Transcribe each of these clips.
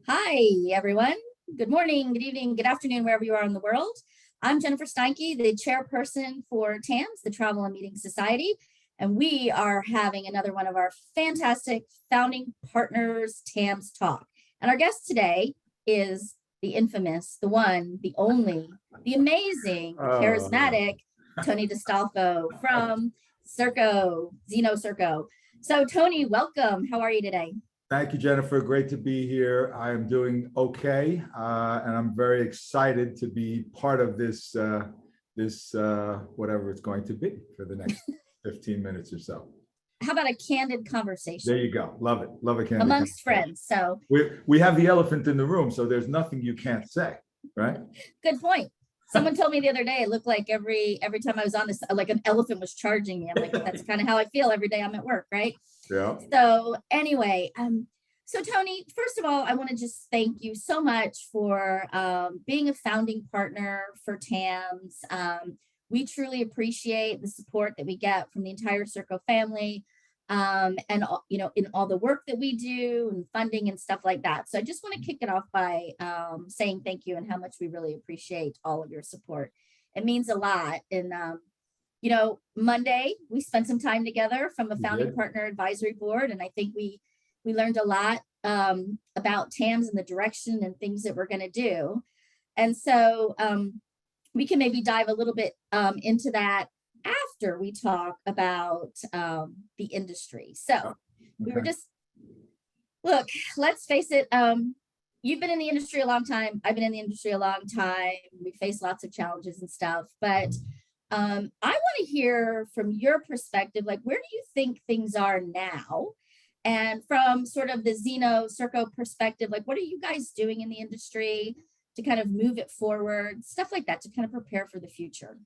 Hi, everyone. Good morning, good evening, good afternoon, wherever you are in the world. I'm Jennifer Steinke, the chairperson for TAMS, the Travel and Meeting Society, and we are having another one of our fantastic founding partners, TAMS Talk. And our guest today is the infamous, the one, the only, the amazing, the charismatic Tony D'Astolfo from SERKO, SERKO. So Tony, welcome. How are you today? Thank you, Jennifer. Great to be here. I am doing okay, and I'm very excited to be part of this, whatever it's going to be for the next 15 minutes or so. How about a candid conversation? There you go. Love it. Love a candid amongst friends. So we have the elephant in the room, so there's nothing you can't say, right? Good point. Someone told me the other day, it looked like every time I was on this, like an elephant was charging me. I'm like, that's kind of how I feel every day I'm at work, right? Yeah. So anyway, so Tony, first of all, I want to just thank you so much for being a founding partner for TAMS. We truly appreciate the support that we get from the entire SERKO family, and in all the work that we do and funding and stuff like that. So I just want to kick it off by saying thank you and how much we really appreciate all of your support. It means a lot. And Monday we spent some time together from a founding partner advisory board, and I think we learned a lot about TAMS and the direction and things that we're going to do. And so we can maybe dive a little bit into that after we talk about the industry. So we were just, look, let's face it, you've been in the industry a long time. I've been in the industry a long time. We face lots of challenges and stuff, but I want to hear from your perspective, like, where do you think things are now? And from sort of the SERKO perspective, like, what are you guys doing in the industry to kind of move it forward, stuff like that, to kind of prepare for the future?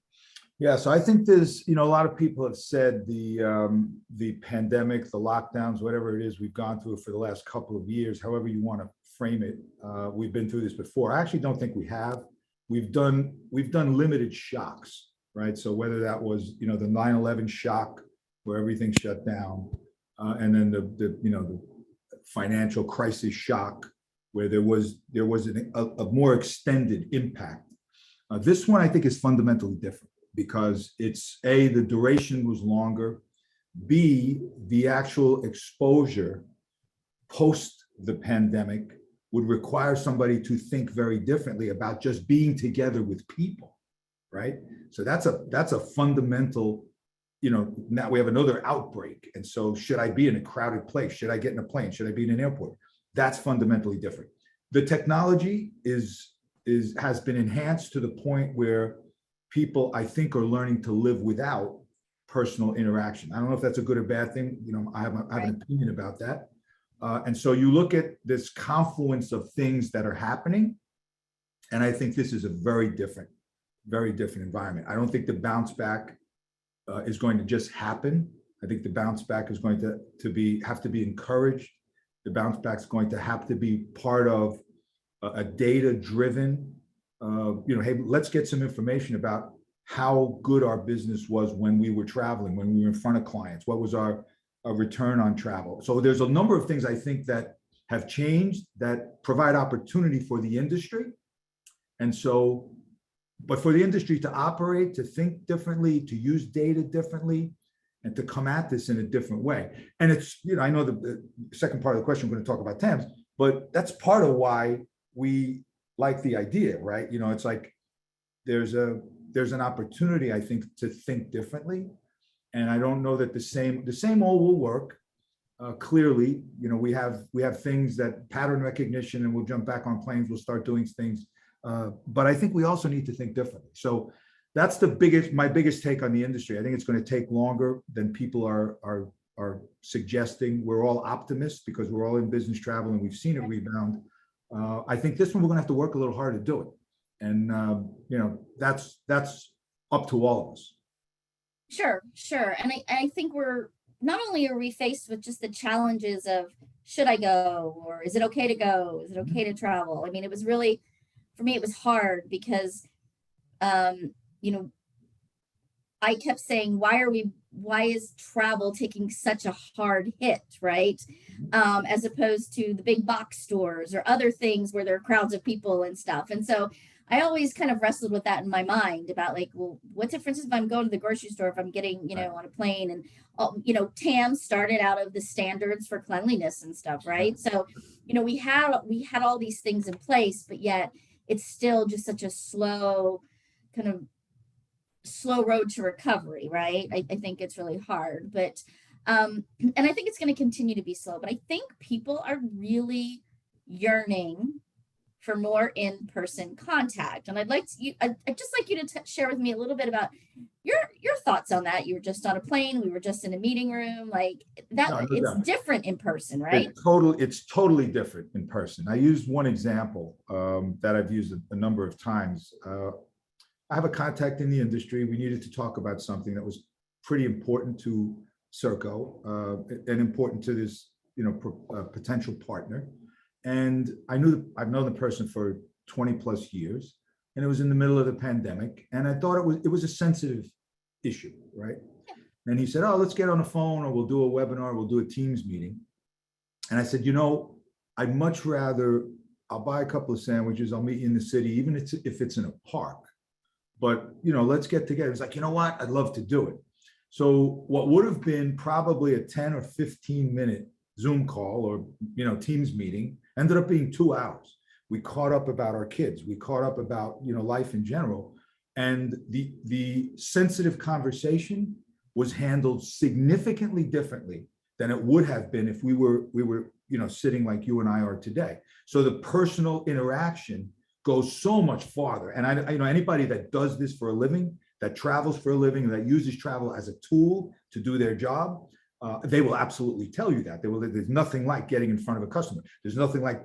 Yeah, so I think there's, a lot of people have said the pandemic, the lockdowns, whatever it is we've gone through for the last couple of years, however you want to frame it, we've been through this before. I actually don't think we have. We've done limited shocks, right? So whether that was, the 9/11 shock where everything shut down, and then the financial crisis shock where there was a more extended impact. This one I think is fundamentally different because it's A, the duration was longer, B, the actual exposure post the pandemic would require somebody to think very differently about just being together with people, right? So that's a fundamental, now we have another outbreak. And so should I be in a crowded place? Should I get in a plane? Should I be in an airport? That's fundamentally different. The technology has been enhanced to the point where people, I think, are learning to live without personal interaction. I don't know if that's a good or bad thing. I have an opinion about that. And so you look at this confluence of things that are happening, and I think this is a very different environment. I don't think the bounce back is going to just happen. I think the bounce back is going to have to be encouraged. The bounce back is going to have to be part of a data-driven, hey, let's get some information about how good our business was when we were traveling, when we were in front of clients. What was our return on travel? So there's a number of things I think that have changed that provide opportunity for the industry. And so, but for the industry to operate, to think differently, to use data differently, and to come at this in a different way. And it's, I know the second part of the question, we're going to talk about TAMS, but that's part of why we like the idea, right? It's like there's an opportunity, I think, to think differently. And I don't know that the same old will work. Clearly, we have things that pattern recognition, and we'll jump back on planes, we'll start doing things. But I think we also need to think differently. So that's my biggest take on the industry. I think it's going to take longer than people are suggesting. We're all optimists because we're all in business travel and we've seen it rebound. I think this one we're going to have to work a little hard to do it. And that's up to all of us. Sure. And I think not only are we faced with just the challenges of should I go, or is it okay to go? Is it okay to travel? I mean, it was really, for me, it was hard because, I kept saying, why are we why is travel taking such a hard hit, right? As opposed to the big box stores or other things where there are crowds of people and stuff. And so I always kind of wrestled with that in my mind about like, well, what difference is if I'm going to the grocery store, if I'm getting, on a plane, and, TAMS started out of the standards for cleanliness and stuff, right? So, we had all these things in place, but yet it's still just such a kind of slow road to recovery, right? I think it's really hard, but and I think it's going to continue to be slow, but I think people are really yearning for more in-person contact. And I'd just like you to share with me a little bit about your thoughts on that. You were just on a plane, we were just in a meeting room, like that. No, no It's doubt. different in person, right? It's totally different in person. I used one example that I've used a number of times. I have a contact in the industry. We needed to talk about something that was pretty important to SERKO and important to this, potential partner. And I've known the person for 20 plus years, and it was in the middle of the pandemic. And I thought it was a sensitive issue, right? And he said, "Oh, let's get on the phone, or we'll do a webinar, we'll do a Teams meeting." And I said, I'd much rather, I'll buy a couple of sandwiches, I'll meet you in the city, even if it's in a park. But, let's get together. It's like, you know what? I'd love to do it. So what would have been probably a 10 or 15 minute Zoom call or, Teams meeting ended up being 2 hours. We caught up about our kids. We caught up about, life in general. And the sensitive conversation was handled significantly differently than it would have been if we were, sitting like you and I are today. So the personal interaction goes so much farther. And anybody that does this for a living, that travels for a living, that uses travel as a tool to do their job, they will absolutely tell you that. There's nothing like getting in front of a customer. There's nothing like,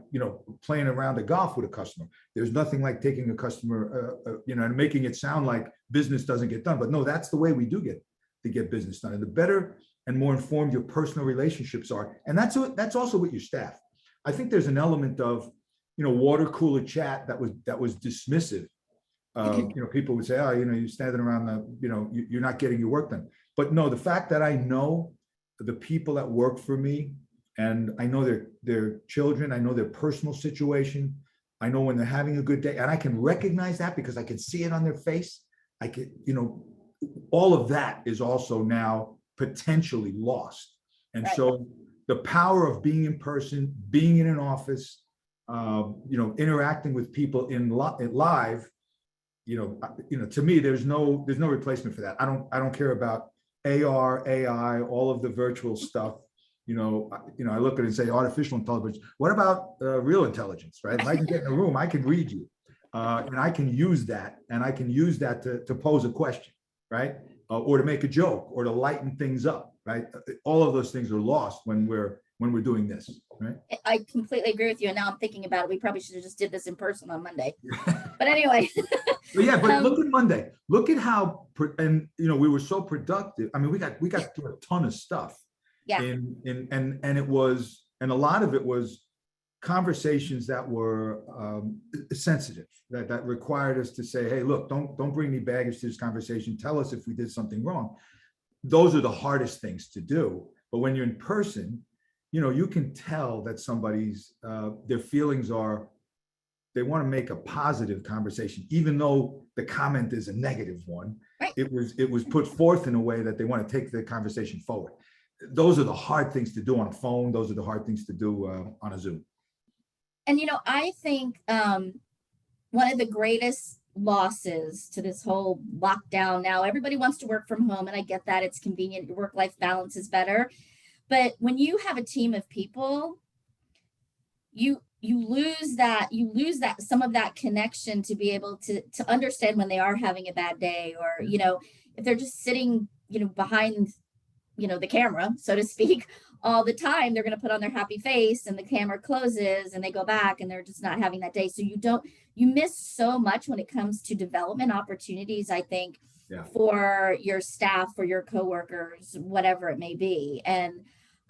playing around a golf with a customer. There's nothing like taking a customer, and making it sound like business doesn't get done. But no, that's the way we do get business done. And the better and more informed your personal relationships are. And that's also with your staff. I think there's an element of, water cooler chat that was dismissive. People would say, "Oh, you're standing around you're not getting your work done." But no, the fact that I know the people that work for me, and I know their children, I know their personal situation, I know when they're having a good day, and I can recognize that because I can see it on their face. I can, all of that is also now potentially lost. And Right. so the power of being in person, being in an office, interacting with people in live, to me, there's no replacement for that. I don't care about AR, AI, all of the virtual stuff. I look at it and say artificial intelligence. What about real intelligence, right? If I can get in a room, I can read you, and I can use that, to pose a question, right? Or to make a joke, or to lighten things up, right? All of those things are lost when we're doing this, right? I completely agree with you. And now I'm thinking about it. We probably should have just did this in person on Monday. But anyway. But yeah, but look at Monday. Look at how, we were so productive. I mean, we got through a ton of stuff. Yeah. And a lot of it was conversations that were sensitive, that required us to say, "Hey, look, don't bring any baggage to this conversation. Tell us if we did something wrong." Those are the hardest things to do. But when you're in person, you can tell that somebody's their feelings are, they want to make a positive conversation, even though the comment is a negative one. Right. It was put forth in a way that they want to take the conversation forward. Those are the hard things to do on a phone. Those are the hard things to do on a Zoom. And I think one of the greatest losses to this whole lockdown, now everybody wants to work from home, and I get that, it's convenient, your work-life balance is better. But when you have a team of people, you lose that some of that connection to be able to understand when they are having a bad day, or if they're just sitting behind the camera, so to speak, all the time, they're going to put on their happy face and the camera closes and they go back and they're just not having that day. So you miss so much when it comes to development opportunities, I think. Yeah. For your staff, for your coworkers, whatever it may be. And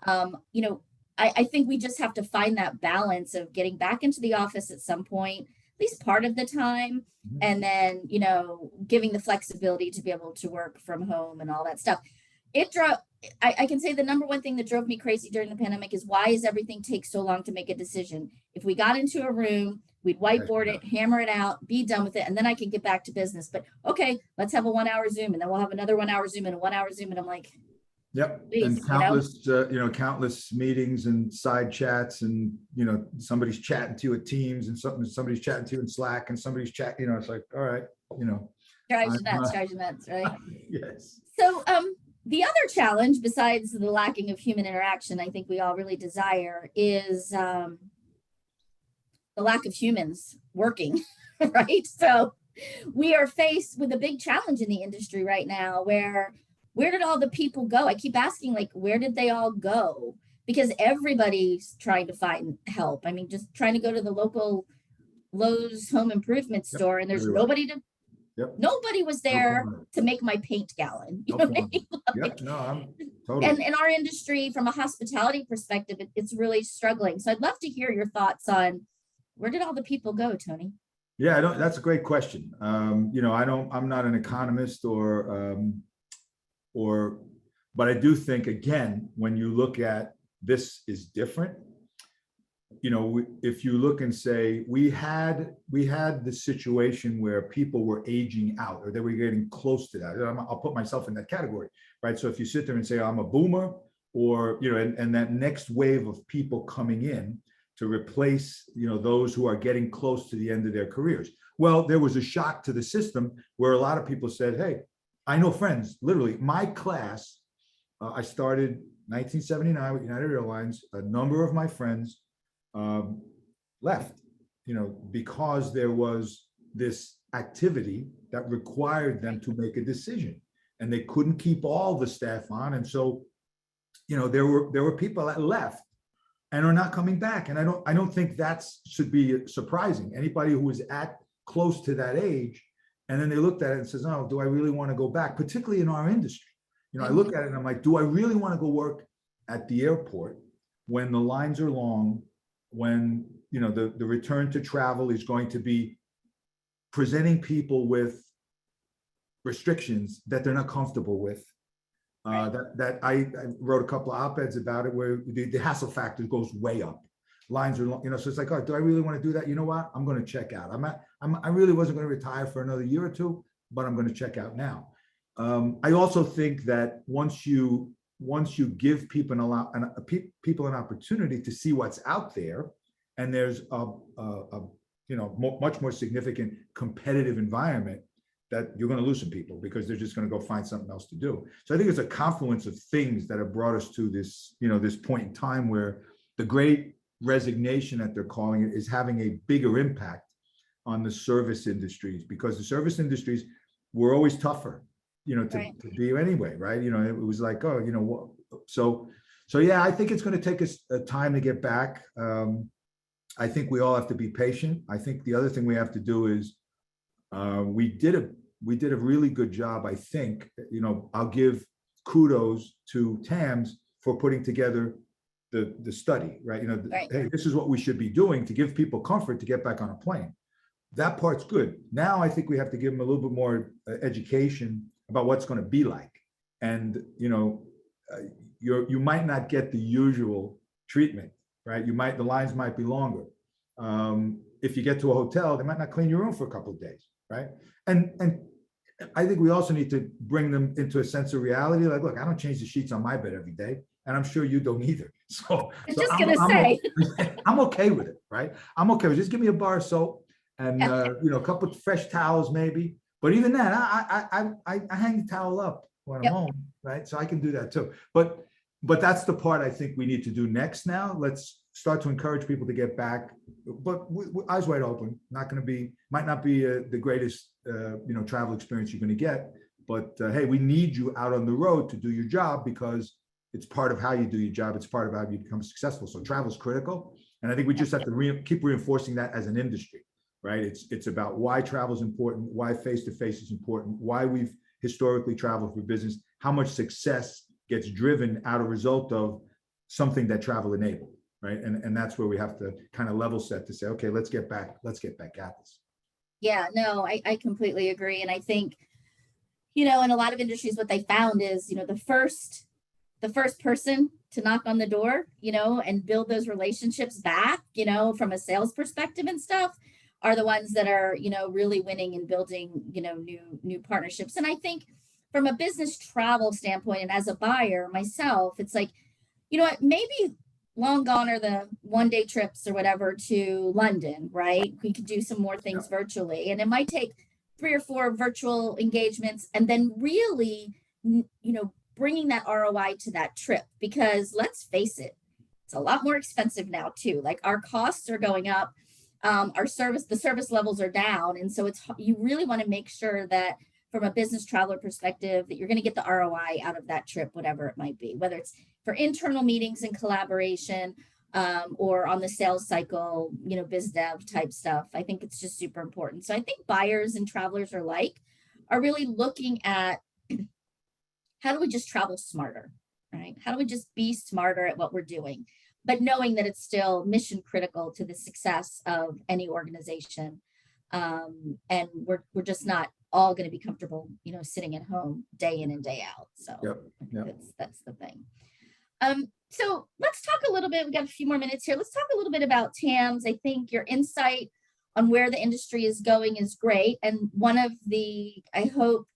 I think we just have to find that balance of getting back into the office at some point, at least part of the time, and then, giving the flexibility to be able to work from home and all that stuff. it drove, I can say the number one thing that drove me crazy during the pandemic is why is everything take so long to make a decision? If we got into a room, we'd whiteboard it, hammer it out, be done with it, and then I could get back to business. But okay, let's have a 1 hour Zoom, and then we'll have another 1 hour Zoom and a 1 hour Zoom. And I'm like, Yep, please, and countless, countless meetings and side chats, and somebody's chatting to you at Teams, and somebody's chatting to you in Slack, and somebody's chatting. It's like, all right, drives you nuts, right? Yes. So, the other challenge, besides the lacking of human interaction, I think we all really desire is the lack of humans working, right? So we are faced with a big challenge in the industry right now where did all the people go? I keep asking, like, where did they all go? Because everybody's trying to find help. I mean, just trying to go to the local Lowe's home improvement store, and there's nobody to, nobody was there to make my paint gallon. You know what I mean? Yep, no, I'm totally. And in our industry, from a hospitality perspective, it's really struggling. So I'd love to hear your thoughts on where did all the people go, Tony? Yeah, that's a great question. I'm not an economist but I do think, again, when you look at this is different. If you look and say we had the situation where people were aging out, or they were getting close to that. I'll put myself in that category, right? So if you sit there and say I'm a boomer, or and that next wave of people coming in to replace those who are getting close to the end of their careers. Well, there was a shock to the system where a lot of people said, hey, I know friends, literally my class, I started 1979 with United Airlines. A number of my friends left, because there was this activity that required them to make a decision, and they couldn't keep all the staff on. And so, there were people that left and are not coming back. And I don't think that should be surprising. Anybody who was at close to that age, and then they looked at it and says, oh, do I really want to go back? Particularly in our industry. I look at it and I'm like, do I really want to go work at the airport when the lines are long, when the return to travel is going to be presenting people with restrictions that they're not comfortable with? That I wrote a couple of op-eds about it, where the hassle factor goes way up. Lines are long, so it's like, oh, do I really want to do that? You know what? I'm going to check out. I really wasn't going to retire for another year or two, but I'm going to check out now. I also think that once you give people an opportunity to see what's out there, and there's a much more significant competitive environment, that you're going to lose some people because they're just going to go find something else to do. So I think it's a confluence of things that have brought us to this, this point in time where the great resignation that they're calling it is having a bigger impact on the service industries, because the service industries were always tougher, to be anyway, right? It was like, oh, so yeah, I think it's going to take us a time to get back. I think we all have to be patient. I think the other thing we have to do is we did a really good job. I think, I'll give kudos to TAMS for putting together the study, right? Hey, this is what we should be doing to give people comfort to get back on a plane. That part's good. Now I think we have to give them a little bit more education about what's going to be like. And, you might not get the usual treatment, right? The lines might be longer. If you get to a hotel, they might not clean your room for a couple of days, right? And I think we also need to bring them into a sense of reality. Like, look, I don't change the sheets on my bed every day, and I'm sure you don't either. So I'm okay with it, right? I'm okay with it. Just give me a bar of soap and a couple of fresh towels maybe. But even that, I hang the towel up when I'm home, right? So I can do that too. But that's the part I think we need to do next. Now let's start to encourage people to get back, but with eyes wide open. Might not be the greatest travel experience you're going to get, but hey, we need you out on the road to do your job, because it's part of how you do your job. It's part of how you become successful. So travel is critical, and I think we just have to keep reinforcing that as an industry, right? It's about why travel is important, why face-to-face is important, why we've historically traveled for business, how much success gets driven out of result of something that travel enabled, right? And that's where we have to kind of level set to say, okay, let's get back at this. Yeah, no, I completely agree. And I think, in a lot of industries, what they found is, the first person to knock on the door, and build those relationships back, from a sales perspective and stuff, are the ones that are, really winning and building, new partnerships. And I think from a business travel standpoint, and as a buyer myself, it's like, what, maybe long gone are the 1-day trips or whatever to London, right? We could do some more things virtually, and it might take 3 or 4 virtual engagements, and then really, bringing that ROI to that trip, because let's face it, it's a lot more expensive now too. Like, our costs are going up, the service levels are down. And so you really want to make sure that from a business traveler perspective, that you're going to get the ROI out of that trip, whatever it might be, whether it's for internal meetings and collaboration, or on the sales cycle, biz dev type stuff. I think it's just super important. So I think buyers and travelers are really looking at, how do we just travel smarter, right? How do we just be smarter at what we're doing, but knowing that it's still mission critical to the success of any organization. And we're just not all going to be comfortable, sitting at home day in and day out. So that's the thing. So let's talk a little bit. We got a few more minutes here. Let's talk a little bit about TAMS. I think your insight on where the industry is going is great. And one of the, I hope,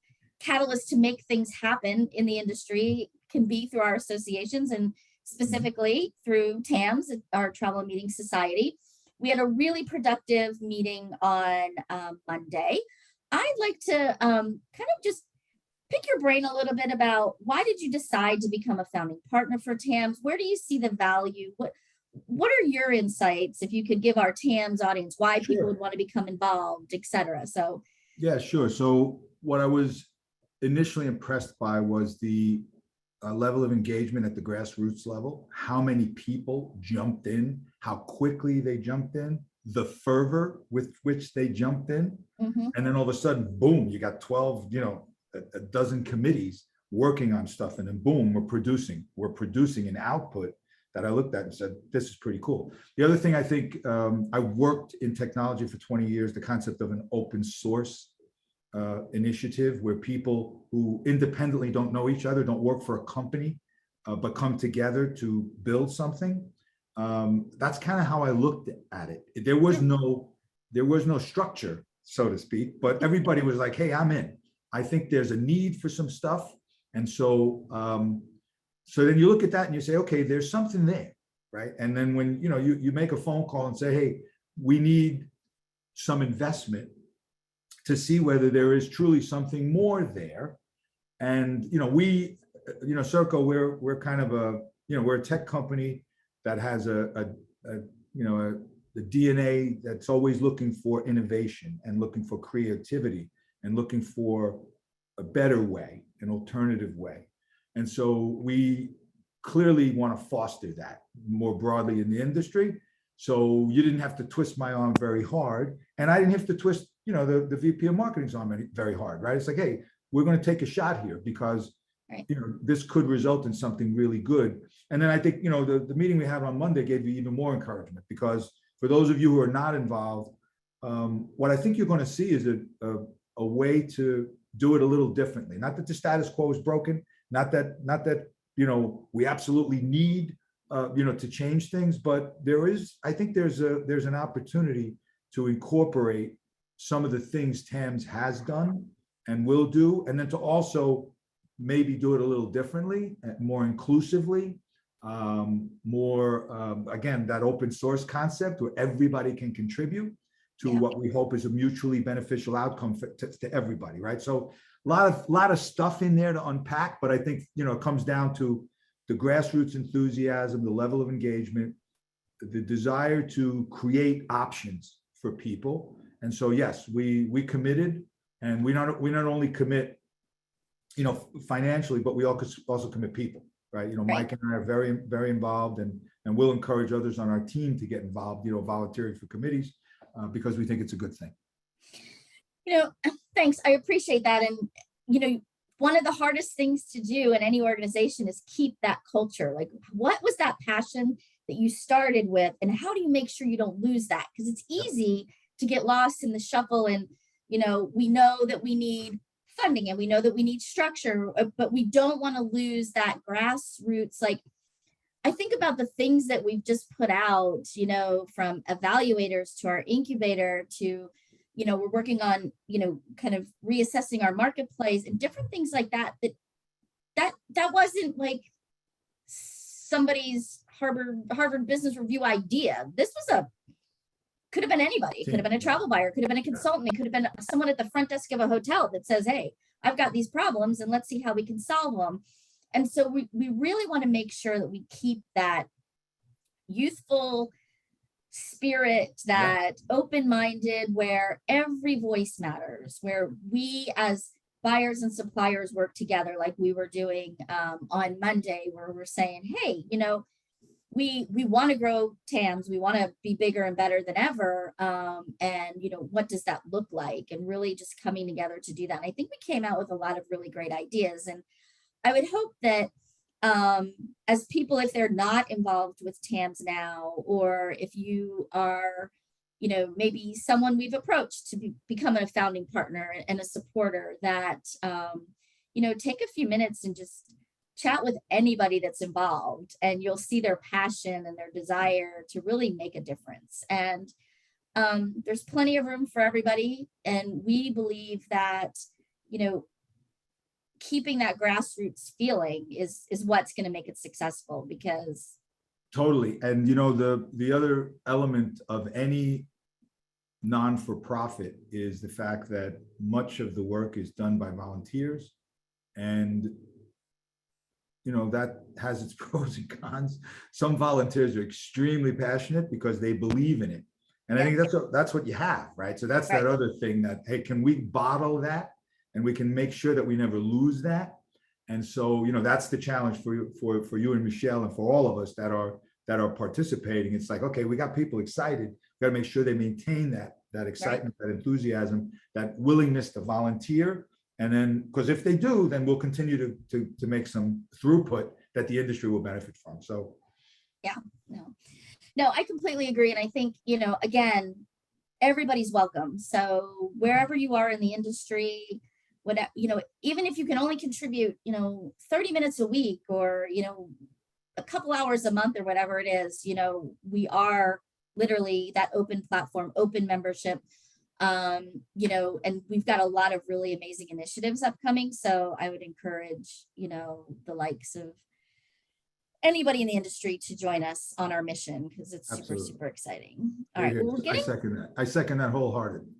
catalysts to make things happen in the industry can be through our associations, and specifically through TAMS, our Travel and Meeting Society. We had a really productive meeting on Monday. I'd like to kind of just pick your brain a little bit about, why did you decide to become a founding partner for TAMS? Where do you see the value? What are your insights, if you could give our TAMS audience why people would want to become involved, et cetera? So yeah, sure. So what I was initially impressed by was the level of engagement at the grassroots level, how many people jumped in, how quickly they jumped in, the fervor with which they jumped in. And then all of a sudden, boom, you got 12, a dozen committees working on stuff. And then boom, we're producing an output that I looked at and said, this is pretty cool. The other thing, I think, I worked in technology for 20 years, the concept of an open source initiative, where people who independently don't know each other, don't work for a company, but come together to build something. That's kind of how I looked at it. There was no structure, so to speak, but everybody was like, hey, I'm in. I think there's a need for some stuff. And so, so then you look at that and you say, okay, there's something there, right? And then when, you make a phone call and say, hey, we need some investment to see whether there is truly something more there. And, we, SERKO, we're kind of we're a tech company that has a DNA that's always looking for innovation and looking for creativity and looking for a better way, an alternative way. And so we clearly want to foster that more broadly in the industry. So you didn't have to twist my arm very hard, and I didn't have to twist, the VP of marketing's arm very hard, right? It's like, hey, we're going to take a shot here because, this could result in something really good. And then I think, the meeting we had on Monday gave you even more encouragement, because for those of you who are not involved, what I think you're going to see is a way to do it a little differently. Not that the status quo is broken, not that we absolutely need to change things, but I think there's an opportunity to incorporate some of the things TAMS has done and will do, and then to also maybe do it a little differently, more inclusively, more again, that open source concept where everybody can contribute to what we hope is a mutually beneficial outcome to everybody, right? So a lot of stuff in there to unpack, but I think it comes down to the grassroots enthusiasm, the level of engagement, the desire to create options for people. And so yes, we committed, and we not only commit financially, but we also commit people, right? Mike and I are very, very involved, and we'll encourage others on our team to get involved, volunteering for committees, because we think it's a good thing. Thanks. I appreciate that. And, one of the hardest things to do in any organization is keep that culture. Like, what was that passion that you started with, and how do you make sure you don't lose that? Because it's easy to get lost in the shuffle. And, we know that we need funding and we know that we need structure, but we don't want to lose that grassroots. Like, I think about the things that we've just put out, you know, from evaluators to our incubator to, you know, we're working on, you know, kind of reassessing our marketplace and different things like that, that wasn't like somebody's Harvard Business Review idea. This was could have been anybody. It could have been a travel buyer, could have been a consultant, it could have been someone at the front desk of a hotel that says, hey, I've got these problems and let's see how we can solve them. And so we really want to make sure that we keep that youthful spirit, that open-minded, where every voice matters, where we as buyers and suppliers work together, like we were doing on Monday, where we're saying, hey, you know, we want to grow TAMS, we want to be bigger and better than ever. And, you know, what does that look like? And really just coming together to do that. And I think we came out with a lot of really great ideas. And I would hope that as people, if they're not involved with TAMS now, or if you are, you know, maybe someone we've approached to become a founding partner and a supporter, that, you know, take a few minutes and just chat with anybody that's involved, and you'll see their passion and their desire to really make a difference. And there's plenty of room for everybody. And we believe that, you know, keeping that grassroots feeling is what's going to make it successful. Because totally. And you know, the other element of any non-for-profit is the fact that much of the work is done by volunteers, and you know, that has its pros and cons. Some volunteers are extremely passionate because they believe in it, and I think that's what you have, right? So that's that other thing, that, hey, can we bottle that and we can make sure that we never lose that? And so, you know, that's the challenge for you and Michelle and for all of us that are participating. It's like, okay, we got people excited. We got to make sure they maintain that excitement, that enthusiasm, that willingness to volunteer. And then, because if they do, then we'll continue to make some throughput that the industry will benefit from. So, yeah, no, I completely agree. And I think, you know, again, everybody's welcome. So wherever you are in the industry, whatever, you know, even if you can only contribute, you know, 30 minutes a week, or, you know, a couple hours a month, or whatever it is, you know, we are literally that open platform, open membership. You know, and we've got a lot of really amazing initiatives upcoming. So I would encourage, you know, the likes of anybody in the industry to join us on our mission, because it's super exciting. All right. Well, I second that wholeheartedly.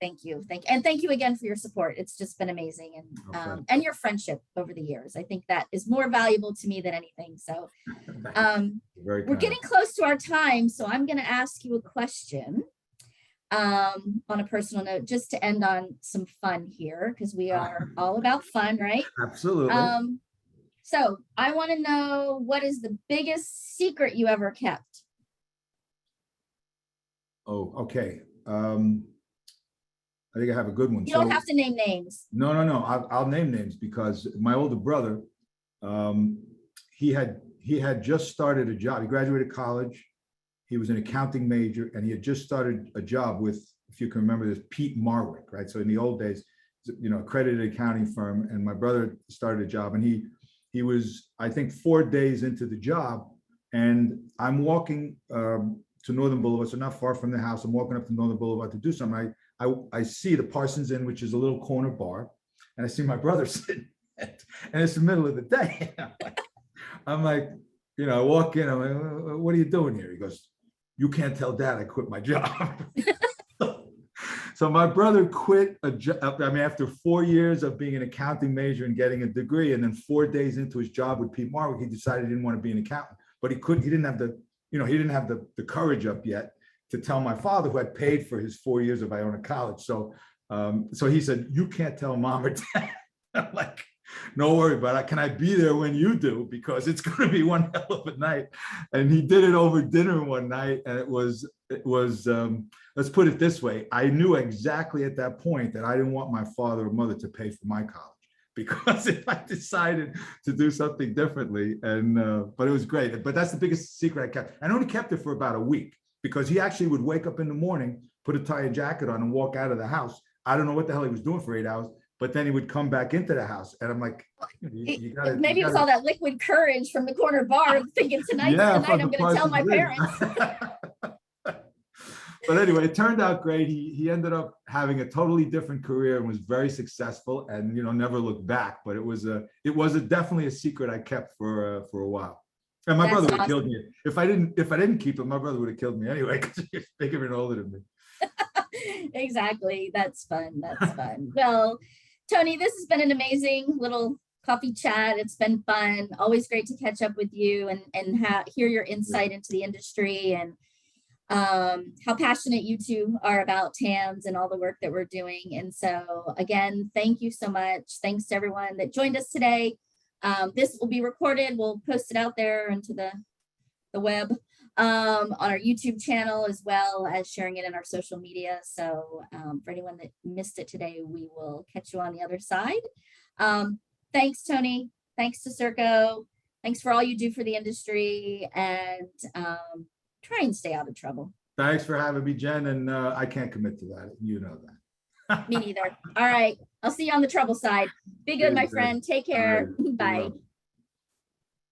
Thank you. Thank you again for your support. It's just been amazing. And your friendship over the years. I think that is more valuable to me than anything. So we're getting close to our time. So I'm going to ask you a question. On a personal note, just to end on some fun here, because we are all about fun, right? Absolutely. So I want to know, what is the biggest secret you ever kept? Oh, okay. I think I have a good one. You don't have to name names. No. I'll name names, because my older brother, he had just started a job. He graduated college. He was an accounting major, and he had just started a job with, if you can remember this, Pete Marwick, right? So in the old days, you know, accredited accounting firm, and my brother started a job, and he was, I think, 4 days into the job, and I'm walking to Northern Boulevard, so not far from the house. I'm walking up to Northern Boulevard to do something. I see the Parsons Inn, which is a little corner bar, and I see my brother sitting, and it's the middle of the day. I'm like, you know, I walk in, I'm like, what are you doing here? He goes, you can't tell Dad I quit my job. So my brother quit a job. I mean, after 4 years of being an accounting major and getting a degree, and then 4 days into his job with Pete Marwick, he decided he didn't want to be an accountant, but he didn't have the courage up yet to tell my father, who had paid for his 4 years of Iona College. So he said, you can't tell Mom or Dad. I'm like, no worry about it. Can I be there when you do? Because it's going to be one hell of a night. And he did it over dinner one night. And it was, let's put it this way. I knew exactly at that point that I didn't want my father or mother to pay for my college, because if I decided to do something differently, but it was great. But that's the biggest secret I kept. I only kept it for about a week, because he actually would wake up in the morning, put a tie and jacket on, and walk out of the house. I don't know what the hell he was doing for 8 hours, but then he would come back into the house, and I'm like, you gotta, Maybe it was all that liquid courage from the corner bar, thinking tonight's the night I'm going to tell my parents. But anyway, it turned out great. He ended up having a totally different career and was very successful, and never looked back. But it was definitely a secret I kept for a while. And my brother would have killed me if I didn't keep it. My brother would have killed me anyway, because he's bigger and older than me. Exactly. That's fun. That's fun. Well, Tony, this has been an amazing little coffee chat. It's been fun. Always great to catch up with you and hear your insight into the industry and how passionate you two are about TAMS and all the work that we're doing. And so again, thank you so much. Thanks to everyone that joined us today. This will be recorded. We'll post it out there into the web on our YouTube channel, as well as sharing it in our social media. So for anyone that missed it today, we will catch you on the other side. Thanks, Tony. Thanks to SERKO. Thanks for all you do for the industry, and try and stay out of trouble. Thanks for having me, Jen. And I can't commit to that. You know that. Me neither. All right. I'll see you on the trouble side. Be good, my friend. Take care. Right. Bye.